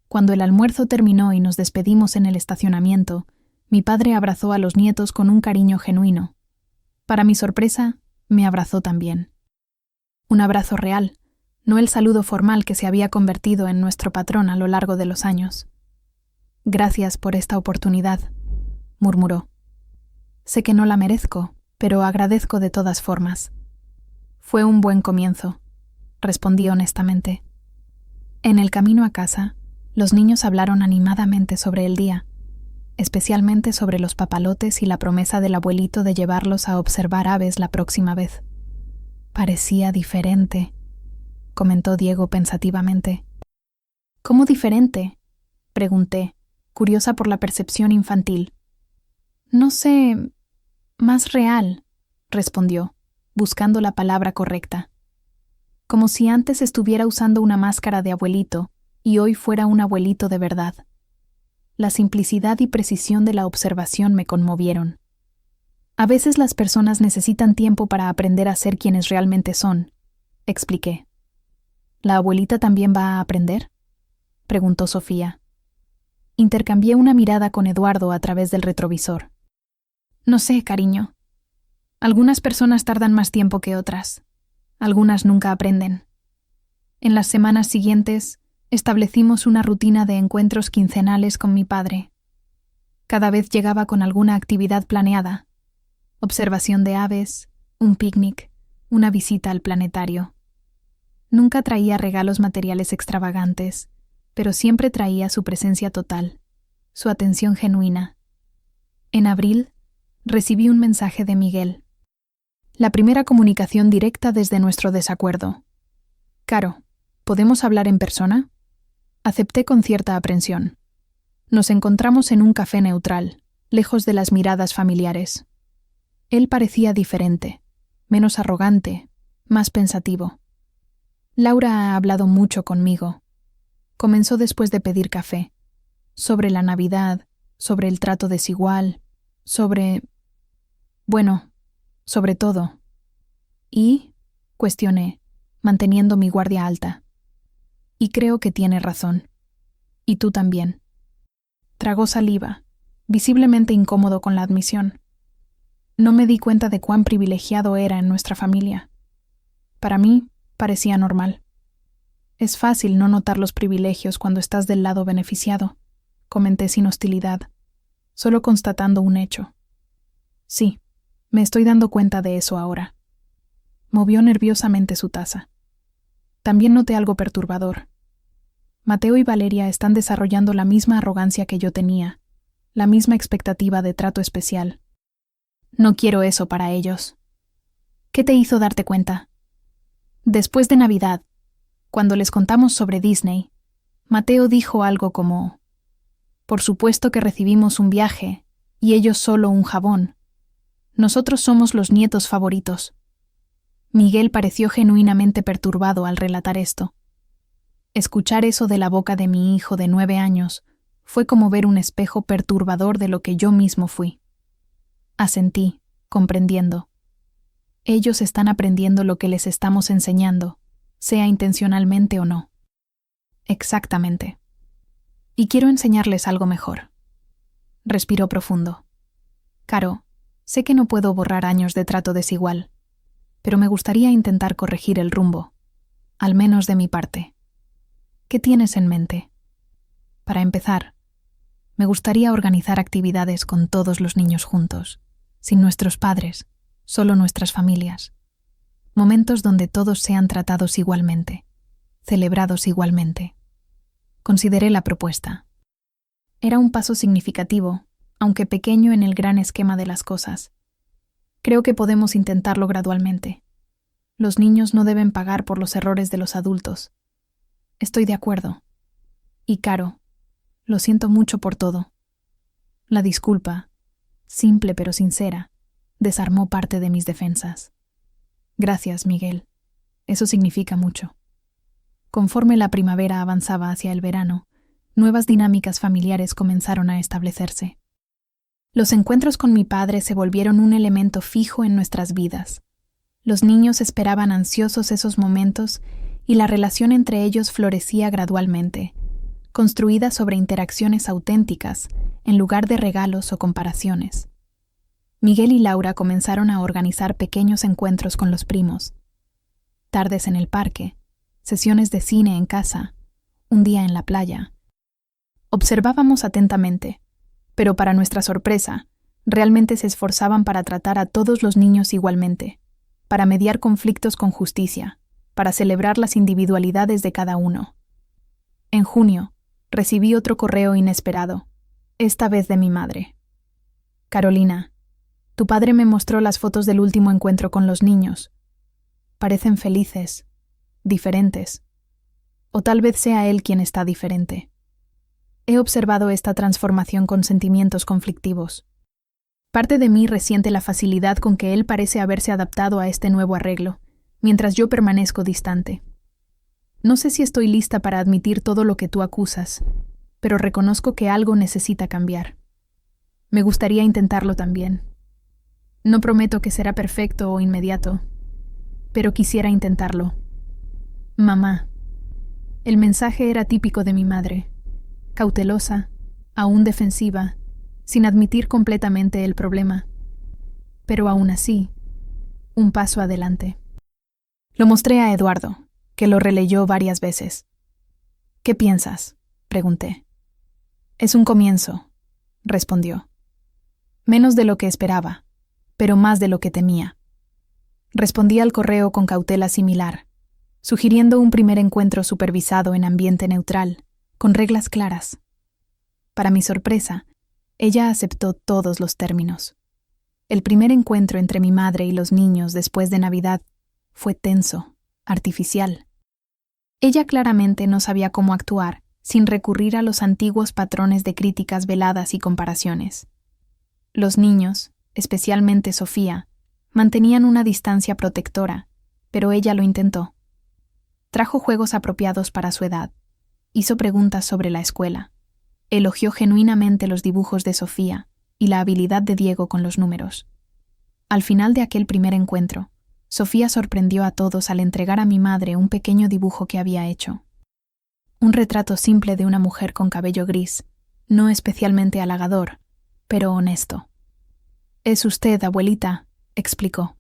Cuando el almuerzo terminó y nos despedimos en el estacionamiento, mi padre abrazó a los nietos con un cariño genuino. Para mi sorpresa, me abrazó también. Un abrazo real, no el saludo formal que se había convertido en nuestro patrón a lo largo de los años. Gracias por esta oportunidad, murmuró. Sé que no la merezco, pero agradezco de todas formas. Fue un buen comienzo, respondí honestamente. En el camino a casa, los niños hablaron animadamente sobre el día, especialmente sobre los papalotes y la promesa del abuelito de llevarlos a observar aves la próxima vez. Parecía diferente, comentó Diego pensativamente. ¿Cómo diferente?, pregunté, curiosa por la percepción infantil. No sé, más real, respondió, buscando la palabra correcta. Como si antes estuviera usando una máscara de abuelito y hoy fuera un abuelito de verdad. La simplicidad y precisión de la observación me conmovieron. A veces las personas necesitan tiempo para aprender a ser quienes realmente son, expliqué. ¿La abuelita también va a aprender?, preguntó Sofía. Intercambié una mirada con Eduardo a través del retrovisor. No sé, cariño. Algunas personas tardan más tiempo que otras. Algunas nunca aprenden. En las semanas siguientes, establecimos una rutina de encuentros quincenales con mi padre. Cada vez llegaba con alguna actividad planeada: observación de aves, un picnic, una visita al planetario. Nunca traía regalos materiales extravagantes, pero siempre traía su presencia total, su atención genuina. En abril, recibí un mensaje de Miguel. La primera comunicación directa desde nuestro desacuerdo. Caro, ¿podemos hablar en persona? Acepté con cierta aprensión. Nos encontramos en un café neutral, lejos de las miradas familiares. Él parecía diferente, menos arrogante, más pensativo. Laura ha hablado mucho conmigo. Comenzó después de pedir café. Sobre la Navidad, sobre el trato desigual, sobre todo. ¿Y?, cuestioné, manteniendo mi guardia alta. Y creo que tiene razón. Y tú también. Tragó saliva, visiblemente incómodo con la admisión. No me di cuenta de cuán privilegiado era en nuestra familia. Para mí, parecía normal. Es fácil no notar los privilegios cuando estás del lado beneficiado, comenté sin hostilidad, solo constatando un hecho. Sí, me estoy dando cuenta de eso ahora. Movió nerviosamente su taza. También noté algo perturbador. Mateo y Valeria están desarrollando la misma arrogancia que yo tenía, la misma expectativa de trato especial. No quiero eso para ellos. ¿Qué te hizo darte cuenta? Después de Navidad, cuando les contamos sobre Disney, Mateo dijo algo como: por supuesto que recibimos un viaje, y ellos solo un jabón. Nosotros somos los nietos favoritos. Miguel pareció genuinamente perturbado al relatar esto. Escuchar eso de la boca de mi hijo de 9 años fue como ver un espejo perturbador de lo que yo mismo fui. Asentí, comprendiendo. Ellos están aprendiendo lo que les estamos enseñando, sea intencionalmente o no. Exactamente. Y quiero enseñarles algo mejor. Respiró profundo. Caro, sé que no puedo borrar años de trato desigual, pero me gustaría intentar corregir el rumbo, al menos de mi parte. ¿Qué tienes en mente? Para empezar, Me gustaría organizar actividades con todos los niños juntos, sin nuestros padres, solo nuestras familias. Momentos donde todos sean tratados igualmente, celebrados igualmente. Consideré la propuesta. Era un paso significativo, aunque pequeño en el gran esquema de las cosas. Creo que podemos intentarlo gradualmente. Los niños no deben pagar por los errores de los adultos. Estoy de acuerdo. Y Caro, lo siento mucho por todo. La disculpa, simple pero sincera, desarmó parte de mis defensas. Gracias, Miguel. Eso significa mucho. Conforme la primavera avanzaba hacia el verano, nuevas dinámicas familiares comenzaron a establecerse. Los encuentros con mi padre se volvieron un elemento fijo en nuestras vidas. Los niños esperaban ansiosos esos momentos y la relación entre ellos florecía gradualmente, construida sobre interacciones auténticas en lugar de regalos o comparaciones. Miguel y Laura comenzaron a organizar pequeños encuentros con los primos. Tardes en el parque, sesiones de cine en casa, un día en la playa. Observábamos atentamente, pero para nuestra sorpresa, realmente se esforzaban para tratar a todos los niños igualmente, para mediar conflictos con justicia, para celebrar las individualidades de cada uno. En junio, recibí otro correo inesperado, esta vez de mi madre. Carolina, tu padre me mostró las fotos del último encuentro con los niños. Parecen felices, diferentes. O tal vez sea él quien está diferente. He observado esta transformación con sentimientos conflictivos. Parte de mí resiente la facilidad con que él parece haberse adaptado a este nuevo arreglo, mientras yo permanezco distante. No sé si estoy lista para admitir todo lo que tú acusas, pero reconozco que algo necesita cambiar. Me gustaría intentarlo también. No prometo que será perfecto o inmediato, pero quisiera intentarlo. Mamá. El mensaje era típico de mi madre, cautelosa, aún defensiva, sin admitir completamente el problema. Pero aún así, un paso adelante. Lo mostré a Eduardo, que lo releyó varias veces. ¿Qué piensas?, pregunté. Es un comienzo, respondió. Menos de lo que esperaba, pero más de lo que temía. Respondí al correo con cautela similar, sugiriendo un primer encuentro supervisado en ambiente neutral, con reglas claras. Para mi sorpresa, ella aceptó todos los términos. El primer encuentro entre mi madre y los niños después de Navidad fue tenso, artificial. Ella claramente no sabía cómo actuar sin recurrir a los antiguos patrones de críticas veladas y comparaciones. Los niños, especialmente Sofía, mantenían una distancia protectora, pero ella lo intentó. Trajo juegos apropiados para su edad, hizo preguntas sobre la escuela, elogió genuinamente los dibujos de Sofía y la habilidad de Diego con los números. Al final de aquel primer encuentro, Sofía sorprendió a todos al entregar a mi madre un pequeño dibujo que había hecho. Un retrato simple de una mujer con cabello gris, no especialmente halagador, pero honesto. «Es usted, abuelita», explicó.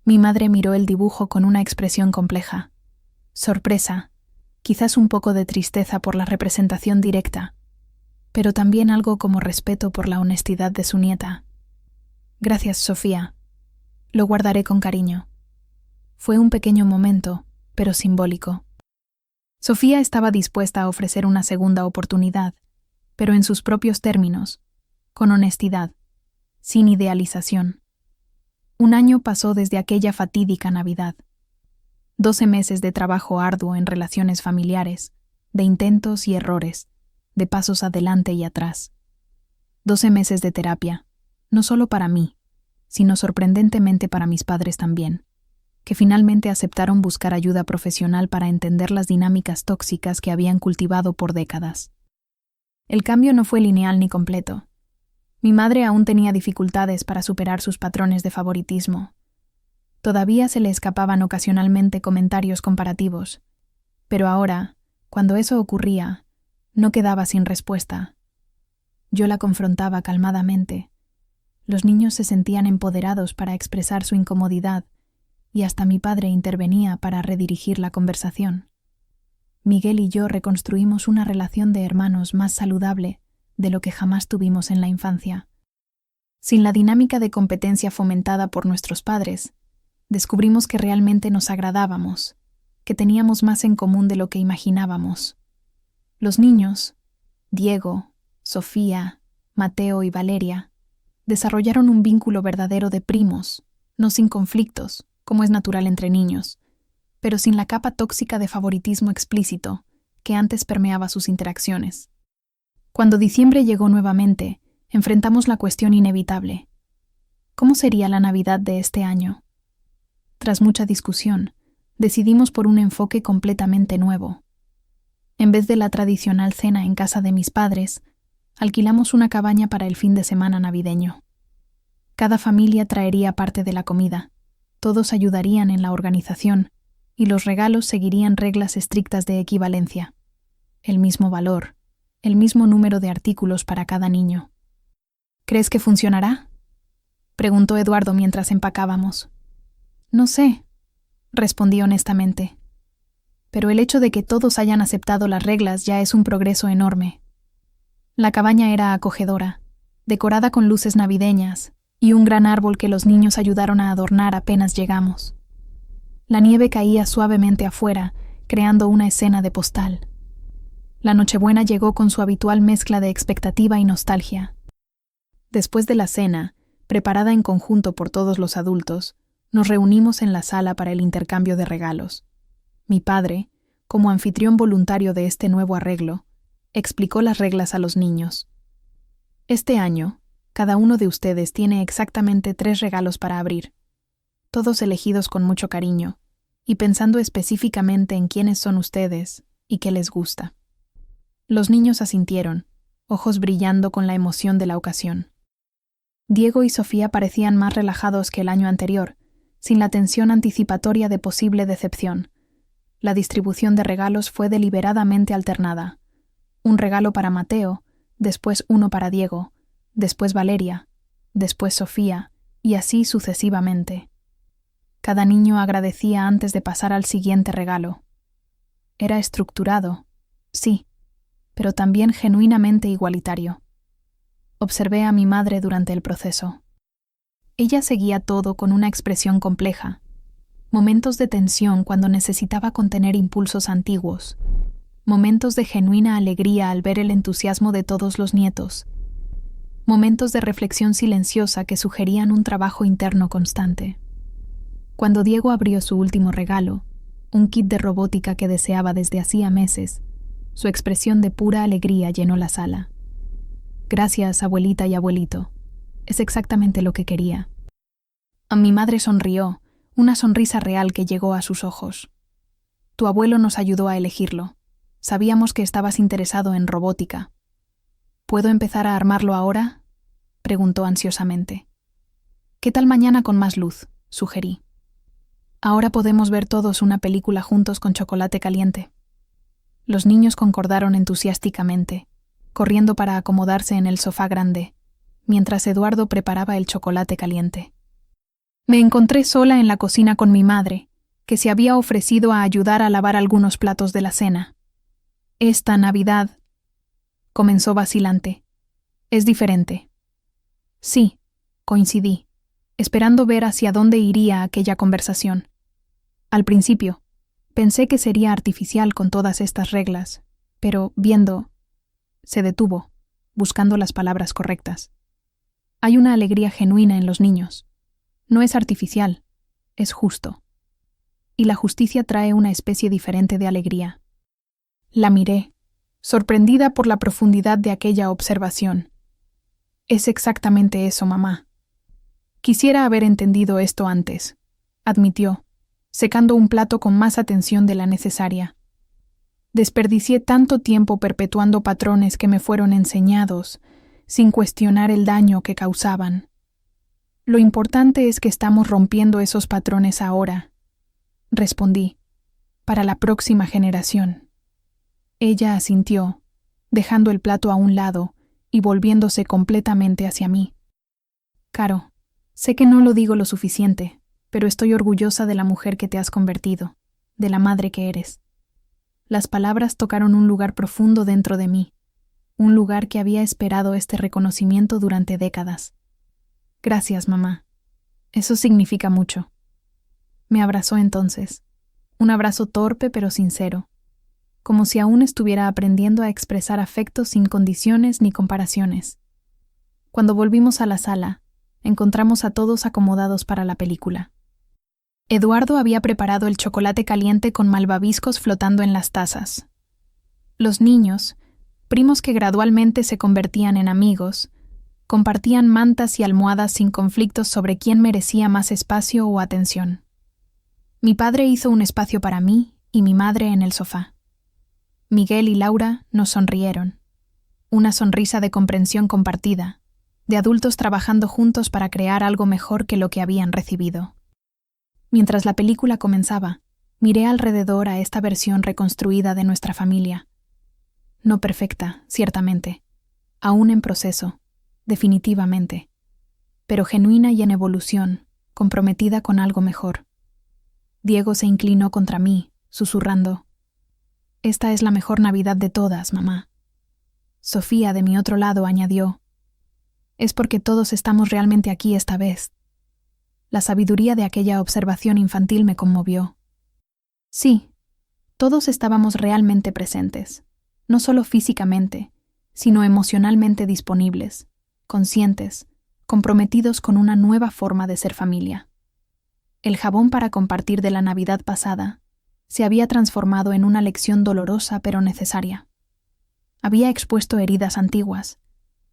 Mi madre miró el dibujo con una expresión compleja. Sorpresa, quizás un poco de tristeza por la representación directa, pero también algo como respeto por la honestidad de su nieta. Gracias, Sofía. Lo guardaré con cariño. Fue un pequeño momento, pero simbólico. Sofía estaba dispuesta a ofrecer una segunda oportunidad, pero en sus propios términos, con honestidad, sin idealización. Un año pasó desde aquella fatídica Navidad. 12 meses de trabajo arduo en relaciones familiares, de intentos y errores, de pasos adelante y atrás. 12 meses de terapia, no solo para mí, sino sorprendentemente para mis padres también, que finalmente aceptaron buscar ayuda profesional para entender las dinámicas tóxicas que habían cultivado por décadas. El cambio no fue lineal ni completo. Mi madre aún tenía dificultades para superar sus patrones de favoritismo. Todavía se le escapaban ocasionalmente comentarios comparativos, pero ahora, cuando eso ocurría, no quedaba sin respuesta. Yo la confrontaba calmadamente. Los niños se sentían empoderados para expresar su incomodidad y hasta mi padre intervenía para redirigir la conversación. Miguel y yo reconstruimos una relación de hermanos más saludable de lo que jamás tuvimos en la infancia. Sin la dinámica de competencia fomentada por nuestros padres, descubrimos que realmente nos agradábamos, que teníamos más en común de lo que imaginábamos. Los niños, Diego, Sofía, Mateo y Valeria, desarrollaron un vínculo verdadero de primos, no sin conflictos, como es natural entre niños, pero sin la capa tóxica de favoritismo explícito que antes permeaba sus interacciones. Cuando diciembre llegó nuevamente, enfrentamos la cuestión inevitable. ¿Cómo sería la Navidad de este año? Tras mucha discusión, decidimos por un enfoque completamente nuevo. En vez de la tradicional cena en casa de mis padres, alquilamos una cabaña para el fin de semana navideño. Cada familia traería parte de la comida, todos ayudarían en la organización, y los regalos seguirían reglas estrictas de equivalencia. El mismo valor, el mismo número de artículos para cada niño. ¿Crees que funcionará?, preguntó Eduardo mientras empacábamos. No sé, respondí honestamente. Pero el hecho de que todos hayan aceptado las reglas ya es un progreso enorme. La cabaña era acogedora, decorada con luces navideñas y un gran árbol que los niños ayudaron a adornar apenas llegamos. La nieve caía suavemente afuera, creando una escena de postal. La Nochebuena llegó con su habitual mezcla de expectativa y nostalgia. Después de la cena, preparada en conjunto por todos los adultos, nos reunimos en la sala para el intercambio de regalos. Mi padre, como anfitrión voluntario de este nuevo arreglo, explicó las reglas a los niños. Este año, cada uno de ustedes tiene exactamente 3 regalos para abrir, todos elegidos con mucho cariño, y pensando específicamente en quiénes son ustedes y qué les gusta. Los niños asintieron, ojos brillando con la emoción de la ocasión. Diego y Sofía parecían más relajados que el año anterior, sin la tensión anticipatoria de posible decepción. La distribución de regalos fue deliberadamente alternada. Un regalo para Mateo, después uno para Diego, después Valeria, después Sofía, y así sucesivamente. Cada niño agradecía antes de pasar al siguiente regalo. Era estructurado, sí, pero también genuinamente igualitario. Observé a mi madre durante el proceso. Ella seguía todo con una expresión compleja. Momentos de tensión cuando necesitaba contener impulsos antiguos. Momentos de genuina alegría al ver el entusiasmo de todos los nietos. Momentos de reflexión silenciosa que sugerían un trabajo interno constante. Cuando Diego abrió su último regalo, un kit de robótica que deseaba desde hacía meses, su expresión de pura alegría llenó la sala. Gracias, abuelita y abuelito. Es exactamente lo que quería. A mi madre sonrió, una sonrisa real que llegó a sus ojos. Tu abuelo nos ayudó a elegirlo. Sabíamos que estabas interesado en robótica. ¿Puedo empezar a armarlo ahora?, preguntó ansiosamente. ¿Qué tal mañana con más luz?, sugerí. Ahora podemos ver todos una película juntos con chocolate caliente. Los niños concordaron entusiásticamente, corriendo para acomodarse en el sofá grande, mientras Eduardo preparaba el chocolate caliente. Me encontré sola en la cocina con mi madre, que se había ofrecido a ayudar a lavar algunos platos de la cena. Esta Navidad, comenzó vacilante, es diferente. Sí, coincidí, esperando ver hacia dónde iría aquella conversación. Al principio, pensé que sería artificial con todas estas reglas, pero viendo... Se detuvo, buscando las palabras correctas. Hay una alegría genuina en los niños. No es artificial, es justo. Y la justicia trae una especie diferente de alegría. La miré, sorprendida por la profundidad de aquella observación. Es exactamente eso, mamá. Quisiera haber entendido esto antes, admitió, secando un plato con más atención de la necesaria. Desperdicié tanto tiempo perpetuando patrones que me fueron enseñados, sin cuestionar el daño que causaban. Lo importante es que estamos rompiendo esos patrones ahora, respondí, para la próxima generación. Ella asintió, dejando el plato a un lado y volviéndose completamente hacia mí. Caro, sé que no lo digo lo suficiente, pero estoy orgullosa de la mujer que te has convertido, de la madre que eres. Las palabras tocaron un lugar profundo dentro de mí. un lugar que había esperado este reconocimiento durante décadas. Gracias, mamá. Eso significa mucho. Me abrazó entonces, un abrazo torpe pero sincero, como si aún estuviera aprendiendo a expresar afecto sin condiciones ni comparaciones. Cuando volvimos a la sala, encontramos a todos acomodados para la película. Eduardo había preparado el chocolate caliente con malvaviscos flotando en las tazas. Los niños, primos que gradualmente se convertían en amigos, compartían mantas y almohadas sin conflictos sobre quién merecía más espacio o atención. Mi padre hizo un espacio para mí y mi madre en el sofá. Miguel y Laura nos sonrieron. Una sonrisa de comprensión compartida, de adultos trabajando juntos para crear algo mejor que lo que habían recibido. Mientras la película comenzaba, miré alrededor a esta versión reconstruida de nuestra familia. No perfecta, ciertamente, aún en proceso, definitivamente, pero genuina y en evolución, comprometida con algo mejor. Diego se inclinó contra mí, susurrando: «Esta es la mejor Navidad de todas, mamá». Sofía, de mi otro lado, añadió: «Es porque todos estamos realmente aquí esta vez». La sabiduría de aquella observación infantil me conmovió. Sí, todos estábamos realmente presentes, no solo físicamente, sino emocionalmente disponibles, conscientes, comprometidos con una nueva forma de ser familia. El jabón para compartir de la Navidad pasada se había transformado en una lección dolorosa pero necesaria. Había expuesto heridas antiguas,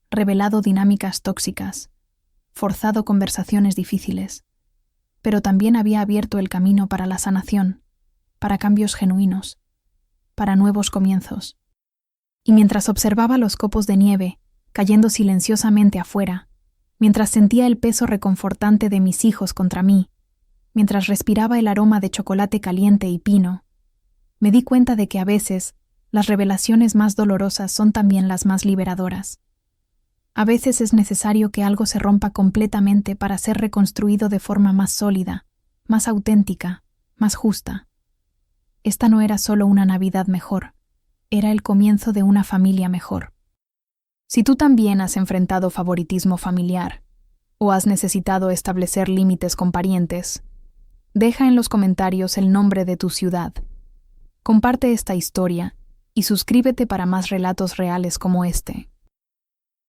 revelado dinámicas tóxicas, forzado conversaciones difíciles, pero también había abierto el camino para la sanación, para cambios genuinos, para nuevos comienzos. Y mientras observaba los copos de nieve cayendo silenciosamente afuera, mientras sentía el peso reconfortante de mis hijos contra mí, mientras respiraba el aroma de chocolate caliente y pino, me di cuenta de que a veces las revelaciones más dolorosas son también las más liberadoras. A veces es necesario que algo se rompa completamente para ser reconstruido de forma más sólida, más auténtica, más justa. Esta no era solo una Navidad mejor, era el comienzo de una familia mejor. Si tú también has enfrentado favoritismo familiar, o has necesitado establecer límites con parientes, deja en los comentarios el nombre de tu ciudad. Comparte esta historia y suscríbete para más relatos reales como este.